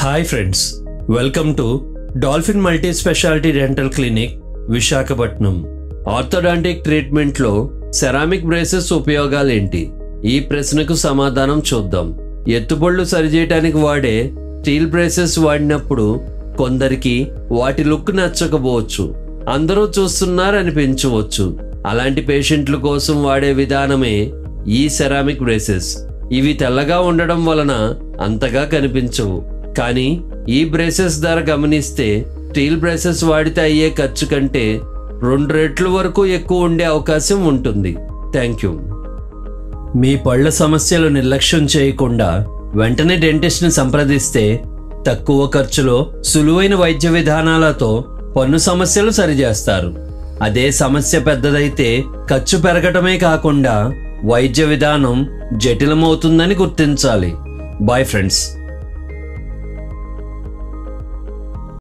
Hi friends, welcome to Dolphin multi specialty dental clinic Visakhapatnam. Orthodontic ట్రీట్మెంట్లో ceramic braces ఉపయోగాలేంటి? ఈ ప్రశ్నకు సమాధానం చూద్దాం. ఎత్తుపళ్ళు సరిచేయడానికి వాడే స్టీల్ బ్రేసెస్ వాడినప్పుడు కొందరికి వాటి లుక్ నచ్చకపోవచ్చు, అందరూ చూస్తున్నారనిపించవచ్చు. అలాంటి పేషెంట్ల కోసం వాడే విధానమే ఈ సెరామిక్ బ్రేసెస్. ఇవి తెల్లగా ఉండడం వలన అంతగా కనిపించవు, కానీ ఈ బ్రేసెస్ ధర గమనిస్తే స్టీల్ బ్రేసెస్ వాడితే అయ్యే ఖర్చు కంటే 2 రెట్ల వరకు ఎక్కువ ఉండే అవకాశం ఉంటుంది. Thank you. మీ పళ్ళ సమస్యలు నిర్లక్ష్యం చేయకుండా వెంటనే డెంటిస్ట్ని సంప్రదిస్తే తక్కువ ఖర్చులో సులువైన వైద్య విధానాలతో పన్ను సమస్యలు సరిచేస్తారు. అదే సమస్య పెద్దదైతే ఖర్చు పెరగటమే కాకుండా వైద్య విధానం జటిలమవుతుందని గుర్తించాలి. Boy friends.